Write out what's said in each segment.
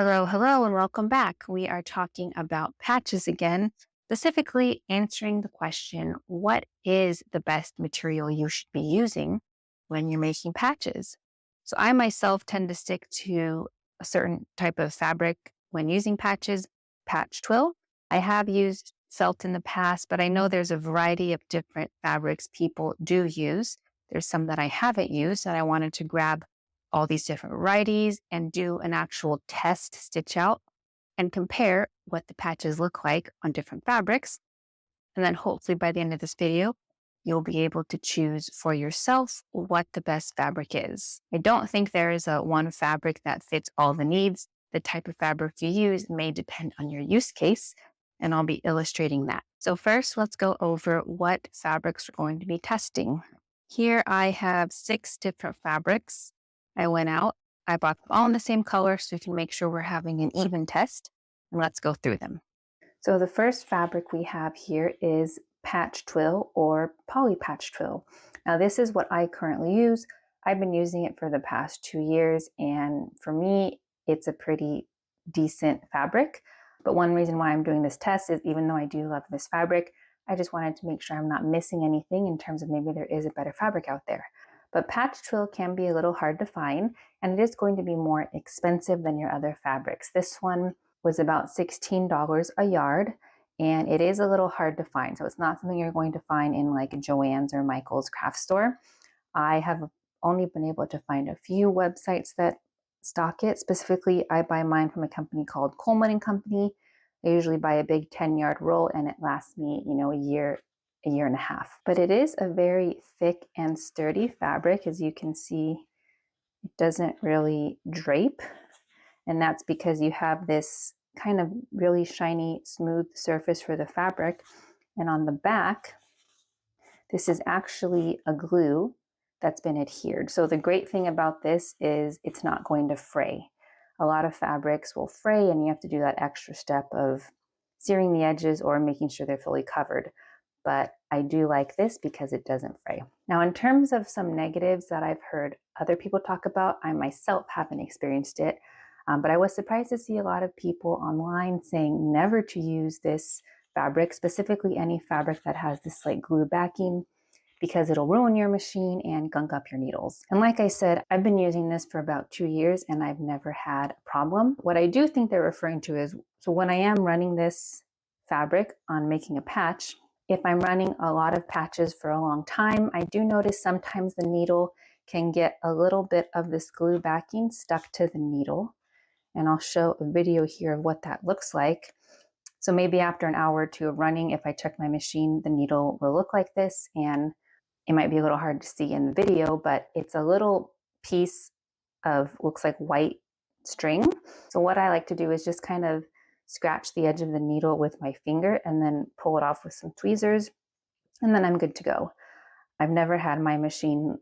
Hello, hello, and welcome back. We are talking about patches again, specifically answering the question, what is the best material you should be using when you're making patches? So I myself tend to stick to a certain type of fabric when using patches, patch twill. I have used felt in the past, but I know there's a variety of different fabrics people do use. There's some that I haven't used that I wanted to grab all these different varieties and do an actual test stitch out and compare what the patches look like on different fabrics. And then hopefully by the end of this video, you'll be able to choose for yourself what the best fabric is. I don't think there is a one fabric that fits all the needs. The type of fabric you use may depend on your use case, and I'll be illustrating that. So first, let's go over what fabrics we're going to be testing. Here I have 6 different fabrics. I went out, I bought them all in the same color so we can make sure we're having an even test. And let's go through them. So the first fabric we have here is patch twill or poly patch twill. Now this is what I currently use. I've been using it for the past 2 years, and for me, it's a pretty decent fabric. But one reason why I'm doing this test is even though I do love this fabric, I just wanted to make sure I'm not missing anything in terms of maybe there is a better fabric out there. But patch twill can be a little hard to find, and it is going to be more expensive than your other fabrics. This one was about $16 a yard, and it is a little hard to find. So it's not something you're going to find in like Joann's or Michael's craft store. I have only been able to find a few websites that stock it. Specifically, I buy mine from a company called Coleman & Company. I usually buy a big 10-yard roll, and it lasts me, a year and a half. But it is a very thick and sturdy fabric. As you can see, it doesn't really drape. And that's because you have this kind of really shiny, smooth surface for the fabric. And on the back, this is actually a glue that's been adhered. So the great thing about this is it's not going to fray. A lot of fabrics will fray and you have to do that extra step of searing the edges or making sure they're fully covered. But I do like this because it doesn't fray. Now, in terms of some negatives that I've heard other people talk about, I myself haven't experienced it, but I was surprised to see a lot of people online saying never to use this fabric, specifically any fabric that has this like glue backing, because it'll ruin your machine and gunk up your needles. And like I said, I've been using this for about 2 years and I've never had a problem. What I do think they're referring to is, so when I am running this fabric on making a patch, if I'm running a lot of patches for a long time, I do notice sometimes the needle can get a little bit of this glue backing stuck to the needle. And I'll show a video here of what that looks like. So maybe after an hour or two of running, if I check my machine, the needle will look like this, and it might be a little hard to see in the video, but it's a little piece of, looks like white string. So what I like to do is just kind of scratch the edge of the needle with my finger and then pull it off with some tweezers, and then I'm good to go. I've never had my machine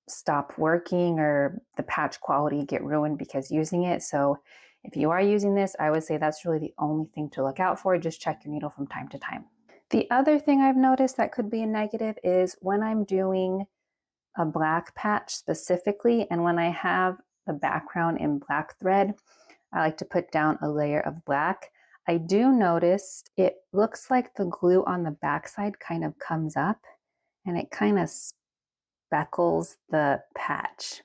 stop working or the patch quality get ruined because using it. So if you are using this, I would say that's really the only thing to look out for. Just check your needle from time to time. The other thing I've noticed that could be a negative is when I'm doing a black patch specifically, and when I have the background in black thread, I like to put down a layer of black. I do notice it looks like the glue on the backside kind of comes up and it kind of speckles the patch.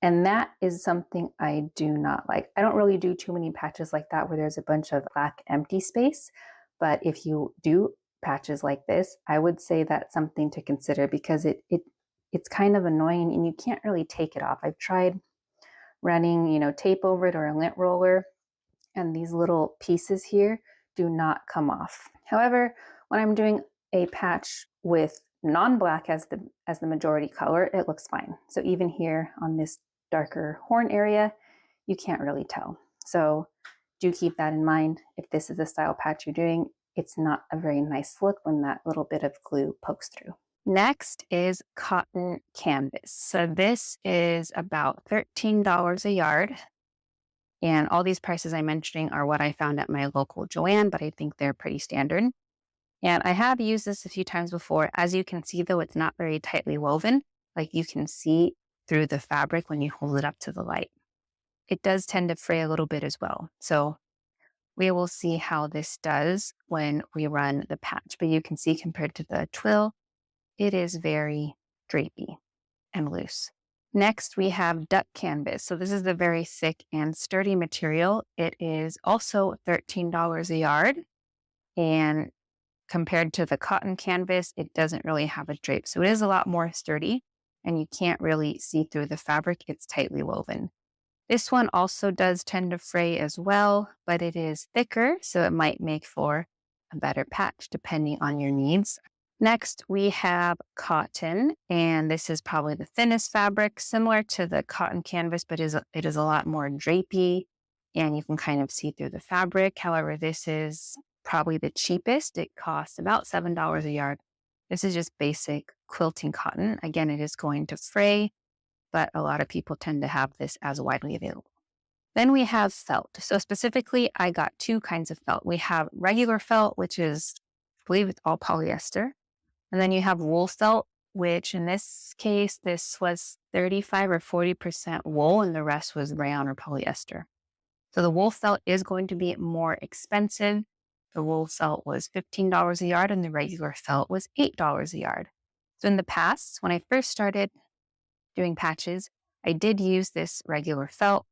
And that is something I do not like. I don't really do too many patches like that where there's a bunch of black empty space. But if you do patches like this, I would say that's something to consider because it's kind of annoying and you can't really take it off. I've tried running, tape over it or a lint roller, and these little pieces here do not come off. However, when I'm doing a patch with non-black as the majority color, it looks fine. So even here on this darker horn area, you can't really tell. So do keep that in mind. If this is the style patch you're doing, it's not a very nice look when that little bit of glue pokes through. Next is cotton canvas. So this is about $13 a yard. And all these prices I'm mentioning are what I found at my local Joann, but I think they're pretty standard. And I have used this a few times before. As you can see, though, it's not very tightly woven. Like you can see through the fabric when you hold it up to the light. it does tend to fray a little bit as well. So we will see how this does when we run the patch. But you can see compared to the twill, it is very drapey and loose. Next, we have duck canvas. So this is the very thick and sturdy material. It is also $13 a yard. And compared to the cotton canvas, it doesn't really have a drape. So it is a lot more sturdy and you can't really see through the fabric. It's tightly woven. This one also does tend to fray as well, but it is thicker, so it might make for a better patch depending on your needs. Next, we have cotton, and this is probably the thinnest fabric, similar to the cotton canvas, but it is a lot more drapey, and you can kind of see through the fabric. However, this is probably the cheapest. It costs about $7 a yard. This is just basic quilting cotton. Again, it is going to fray, but a lot of people tend to have this as widely available. Then we have felt. So specifically, I got two kinds of felt. We have regular felt, which is, I believe it's all polyester. And then you have wool felt, which in this case, this was 35 or 40% wool and the rest was rayon or polyester. So the wool felt is going to be more expensive. The wool felt was $15 a yard and the regular felt was $8 a yard. So in the past, when I first started doing patches, I did use this regular felt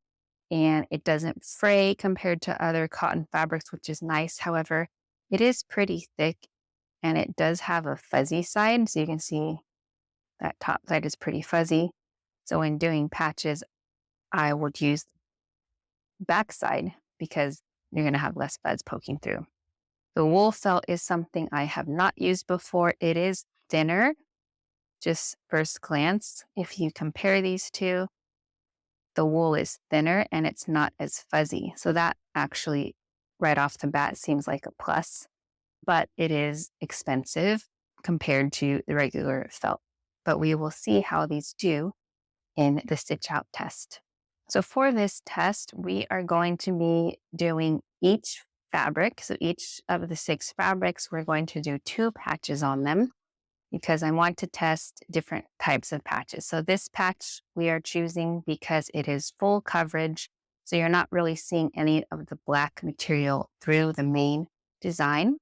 and it doesn't fray compared to other cotton fabrics, which is nice. However, it is pretty thick and it does have a fuzzy side. So you can see that top side is pretty fuzzy. So when doing patches, I would use the back side because you're going to have less fuzz poking through. The wool felt is something I have not used before. It is thinner, just first glance. If you compare these two, the wool is thinner and it's not as fuzzy. So that actually right off the bat seems like a plus, but it is expensive compared to the regular felt. But we will see how these do in the stitch out test. So for this test, we are going to be doing each fabric. So each of the 6 fabrics, we're going to do 2 patches on them because I want to test different types of patches. So this patch we are choosing because it is full coverage. So you're not really seeing any of the black material through the main design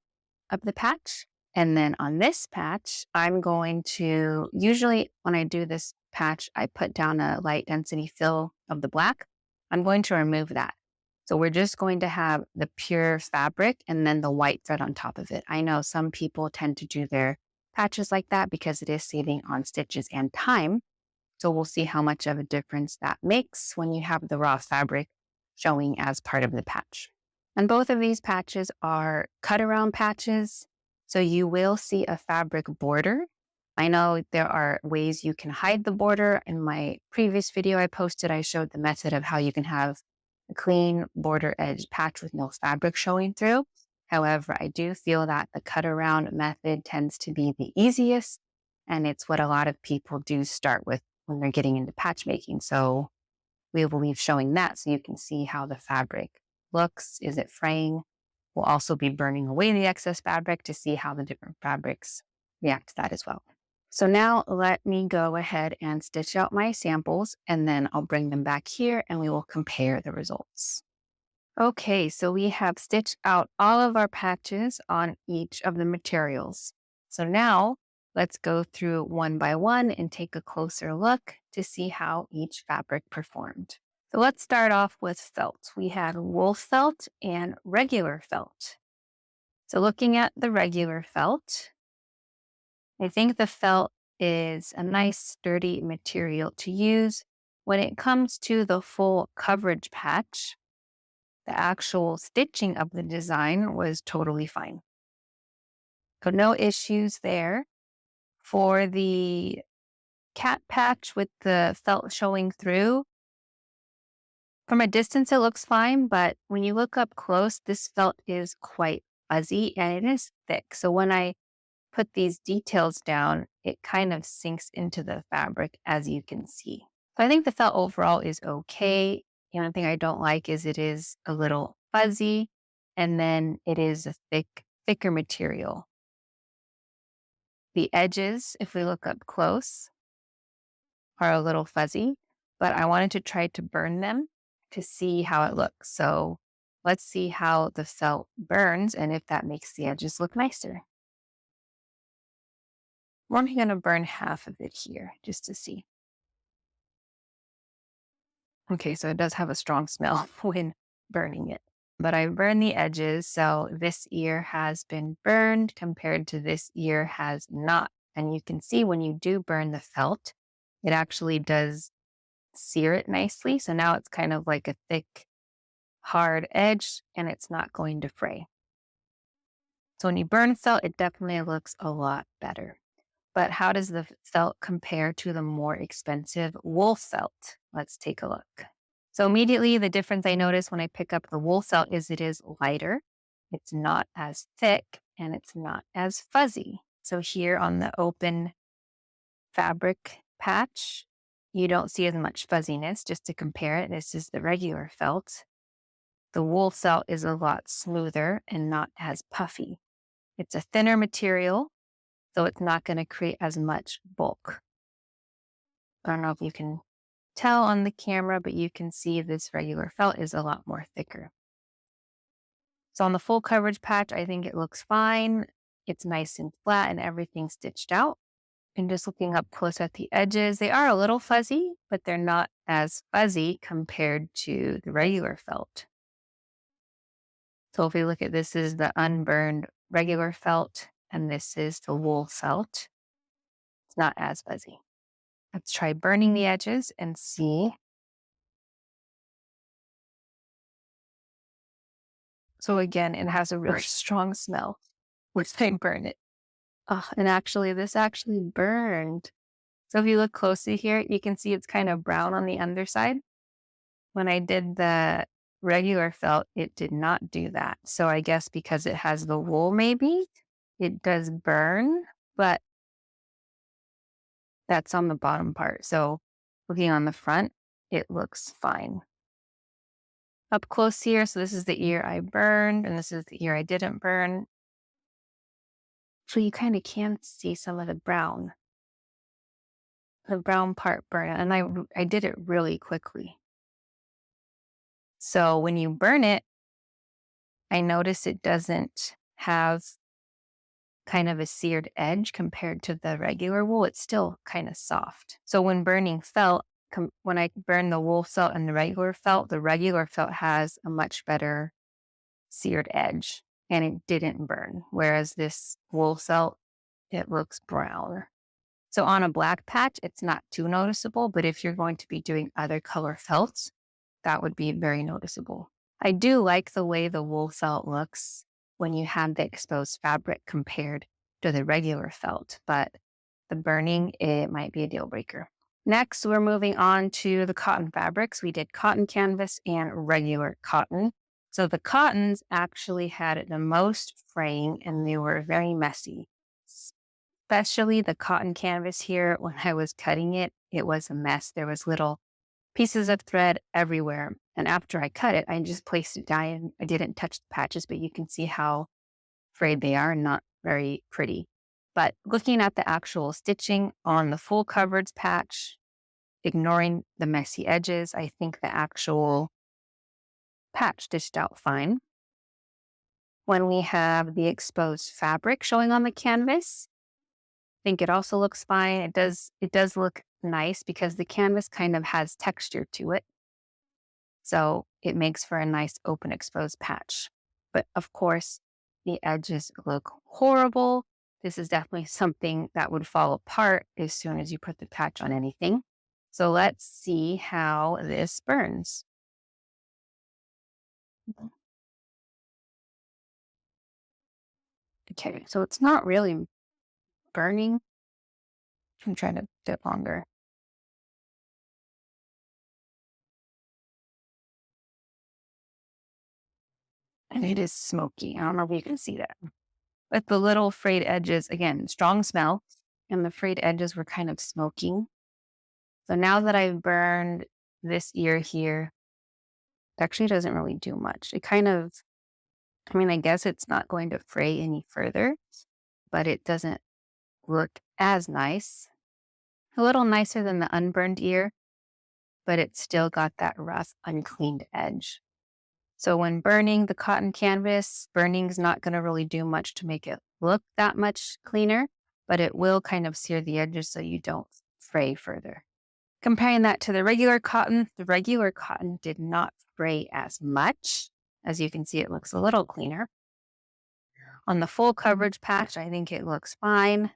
of the patch. And then on this patch, I'm going to, usually when I do this patch, I put down a light density fill of the black. I'm going to remove that. So we're just going to have the pure fabric and then the white thread on top of it. I know some people tend to do their patches like that because it is saving on stitches and time. So we'll see how much of a difference that makes when you have the raw fabric showing as part of the patch. And both of these patches are cut around patches. So you will see a fabric border. I know there are ways you can hide the border. In my previous video I posted, I showed the method of how you can have a clean border edge patch with no fabric showing through. However, I do feel that the cut around method tends to be the easiest, and it's what a lot of people do start with when they're getting into patch making. So we will be showing that so you can see how the fabric looks. Is it fraying? We'll also be burning away the excess fabric to see how the different fabrics react to that as well. So now let me go ahead and stitch out my samples and then I'll bring them back here and we will compare the results. Okay, so we have stitched out all of our patches on each of the materials. So now let's go through one by one and take a closer look to see how each fabric performed. So let's start off with felt. We had wool felt and regular felt. So looking at the regular felt, I think the felt is a nice sturdy material to use. When it comes to the full coverage patch, the actual stitching of the design was totally fine. So no issues there. For the cat patch with the felt showing through, from a distance it looks fine, but when you look up close, this felt is quite fuzzy and it is thick. So when I put these details down, it kind of sinks into the fabric, as you can see. So I think the felt overall is okay. The only thing I don't like is it is a little fuzzy and then it is a thicker material. The edges, if we look up close, are a little fuzzy, but I wanted to try to burn them to see how it looks. So let's see how the felt burns and if that makes the edges look nicer. We're only going to burn half of it here just to see. Okay, so it does have a strong smell when burning it. But I burned the edges, so this ear has been burned compared to this ear has not. And you can see when you do burn the felt, it actually does sear it nicely. So now it's kind of like a thick, hard edge and it's not going to fray. So when you burn felt, it definitely looks a lot better. But how does the felt compare to the more expensive wool felt? Let's take a look. So immediately the difference I notice when I pick up the wool felt is it is lighter. It's not as thick and it's not as fuzzy. So here on the open fabric patch, you don't see as much fuzziness. Just to compare it, this is the regular felt. The wool felt is a lot smoother and not as puffy. It's a thinner material, so it's not going to create as much bulk. I don't know if you can tell on the camera, but you can see this regular felt is a lot more thicker. So on the full coverage patch, I think it looks fine. It's nice and flat and everything stitched out. And just looking up close at the edges, they are a little fuzzy, but they're not as fuzzy compared to the regular felt. So if we look at this is the unburned regular felt, and this is the wool felt. It's not as fuzzy. Let's try burning the edges and see. So again, it has a really strong smell when I burn it. Oh, and actually, this actually burned. So if you look closely here, you can see it's kind of brown on the underside. When I did the regular felt, it did not do that. So I guess because it has the wool, maybe it does burn, but that's on the bottom part. So looking on the front, it looks fine. Up close here, so this is the ear I burned, and this is the ear I didn't burn. So you kind of can see some of the brown part burn, and I did it really quickly. So when you burn it, I notice it doesn't have kind of a seared edge compared to the regular wool. It's still kind of soft. So when burning felt, when I burn the wool felt and the regular felt has a much better seared edge and it didn't burn. Whereas this wool felt, it looks brown. So on a black patch, it's not too noticeable, but if you're going to be doing other color felts, that would be very noticeable. I do like the way the wool felt looks when you have the exposed fabric compared to the regular felt, but the burning, it might be a deal breaker. Next, we're moving on to the cotton fabrics. We did cotton canvas and regular cotton. So the cottons actually had the most fraying and they were very messy. Especially the cotton canvas here, when I was cutting it, it was a mess. There was little pieces of thread everywhere. And after I cut it, I just placed it down and I didn't touch the patches, but you can see how frayed they are and not very pretty. But looking at the actual stitching on the full coverage patch, ignoring the messy edges, I think the actual patch stitched out fine. When we have the exposed fabric showing on the canvas, I think it also looks fine. It does look nice because the canvas kind of has texture to it. So it makes for a nice open exposed patch. But of course, the edges look horrible. This is definitely something that would fall apart as soon as you put the patch on anything. So let's see how this burns. Okay, so it's not really burning. I'm trying to do it longer. And it is smoky. I don't know if you can see that. But the little frayed edges, again, strong smell, and the frayed edges were kind of smoking. So now that I've burned this ear here, it actually doesn't really do much. It kind of, I mean, I guess it's not going to fray any further, but it doesn't look as nice. A little nicer than the unburned ear, but it's still got that rough, uncleaned edge. So when burning the cotton canvas, burning's not going to really do much to make it look that much cleaner, but it will kind of sear the edges so you don't fray further. Comparing that to the regular cotton did not fray as much. As you can see, it looks a little cleaner. On the full coverage patch, I think it looks fine.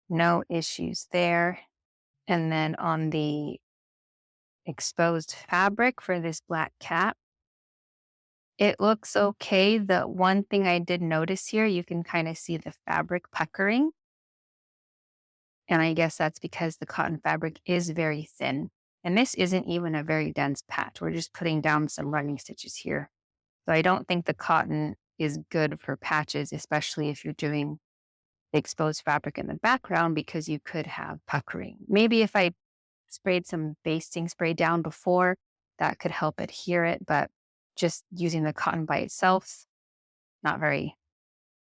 No issues there. And then on the exposed fabric for this black cap, it looks okay. The one thing I did notice here, you can kind of see the fabric puckering. And I guess that's because the cotton fabric is very thin. And this isn't even a very dense patch. We're just putting down some running stitches here. So I don't think the cotton is good for patches, especially if you're doing the exposed fabric in the background, because you could have puckering. Maybe if I sprayed some basting spray down before, that could help adhere it, but just using the cotton by itself, not very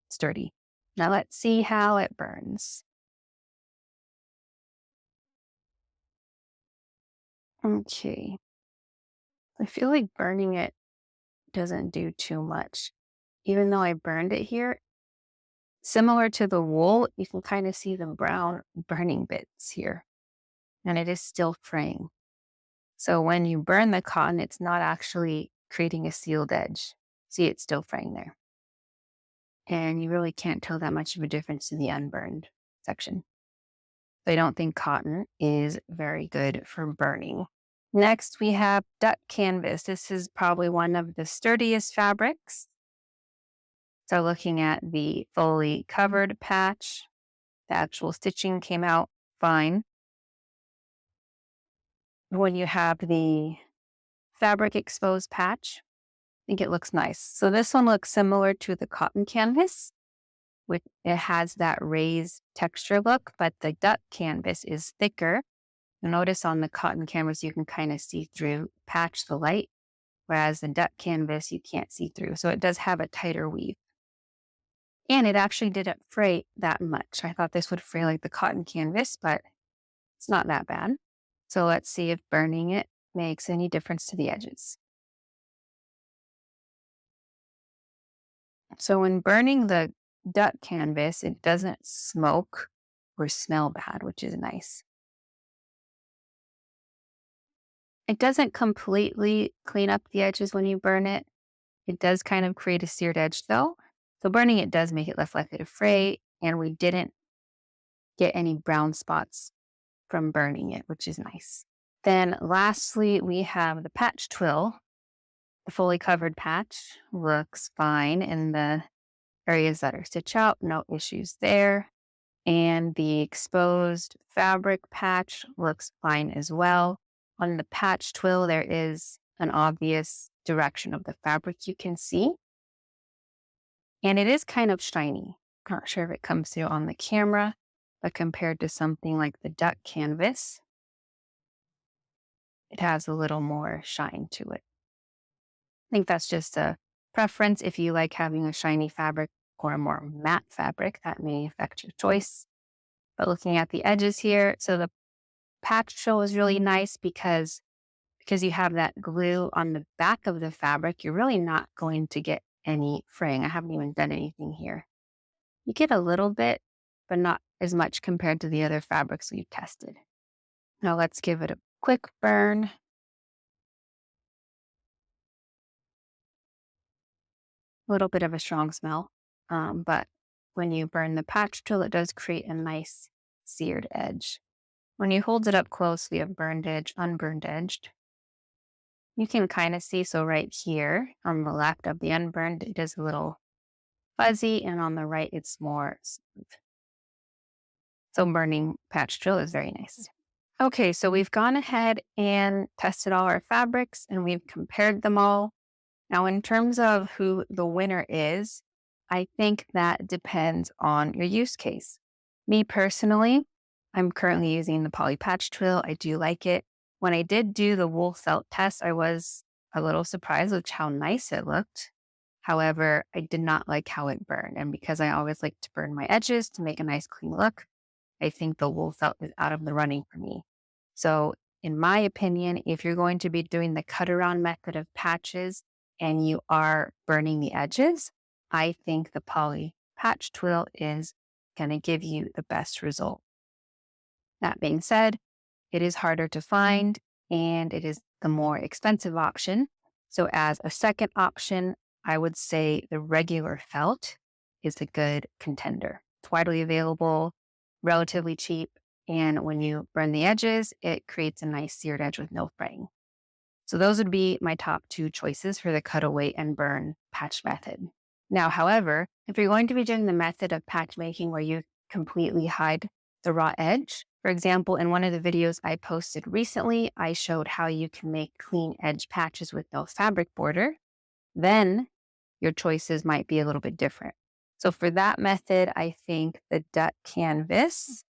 sturdy. Now let's see how it burns. Okay. I feel like burning it doesn't do too much. Even though I burned it here, similar to the wool, you can kind of see the brown burning bits here, and it is still fraying. So when you burn the cotton, it's not actually creating a sealed edge. See, it's still fraying there. And you really can't tell that much of a difference in the unburned section. So I don't think cotton is very good for burning. Next, we have duck canvas. This is probably one of the sturdiest fabrics. So looking at the fully covered patch, the actual stitching came out fine. When you have the fabric exposed patch, I think it looks nice. So this one looks similar to the cotton canvas, which it has that raised texture look, but the duck canvas is thicker. You'll notice on the cotton canvas, you can kind of see through patch the light, whereas the duck canvas, you can't see through. So it does have a tighter weave. And it actually didn't fray that much. I thought this would fray like the cotton canvas, but it's not that bad. So let's see if burning it makes any difference to the edges. So when burning the duck canvas, it doesn't smoke or smell bad, which is nice. It doesn't completely clean up the edges when you burn it. It does kind of create a seared edge though. So burning it does make it less likely to fray, and we didn't get any brown spots from burning it, which is nice. Then lastly, we have the patch twill. The fully covered patch looks fine in the areas that are stitched out, no issues there. And the exposed fabric patch looks fine as well. On the patch twill, there is an obvious direction of the fabric you can see. And it is kind of shiny. Not sure if it comes through on the camera, but compared to something like the duck canvas, it has a little more shine to it. I think that's just a preference. If you like having a shiny fabric or a more matte fabric, that may affect your choice. But looking at the edges here, so the patch twill is really nice because you have that glue on the back of the fabric, you're really not going to get any fraying. I haven't even done anything here. You get a little bit, but not as much compared to the other fabrics we've tested. Now let's give it a quick burn. A little bit of a strong smell, but when you burn the patch twill, it does create a nice seared edge. When you hold it up close, we have burned edge, unburned edged. You can kind of see, so right here on the left of the unburned, it is a little fuzzy, and on the right, it's more smooth. So burning patch twill is very nice. Okay, so we've gone ahead and tested all our fabrics, and we've compared them all. Now, in terms of who the winner is, I think that depends on your use case. Me personally, I'm currently using the poly patch twill. I do like it. When I did do the wool felt test, I was a little surprised with how nice it looked. However, I did not like how it burned. And because I always like to burn my edges to make a nice clean look, I think the wool felt is out of the running for me. So in my opinion, if you're going to be doing the cut around method of patches and you are burning the edges, I think the poly patch twill is going to give you the best result. That being said, it is harder to find and it is the more expensive option. So, as a second option, I would say the regular felt is a good contender. It's widely available, relatively cheap, and when you burn the edges, it creates a nice seared edge with no fraying. So, those would be my top two choices for the cutaway and burn patch method. Now, however, if you're going to be doing the method of patch making where you completely hide the raw edge, for example, in one of the videos I posted recently, I showed how you can make clean edge patches with no fabric border. Then your choices might be a little bit different. So for that method, I think the duck canvas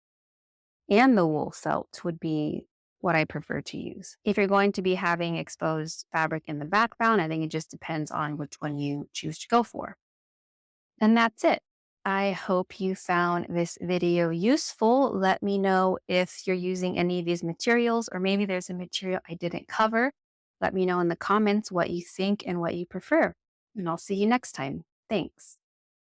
and the wool felt would be what I prefer to use. If you're going to be having exposed fabric in the background, I think it just depends on which one you choose to go for. And that's it. I hope you found this video useful. Let me know if you're using any of these materials, or maybe there's a material I didn't cover. Let me know in the comments what you think and what you prefer. And I'll see you next time. Thanks.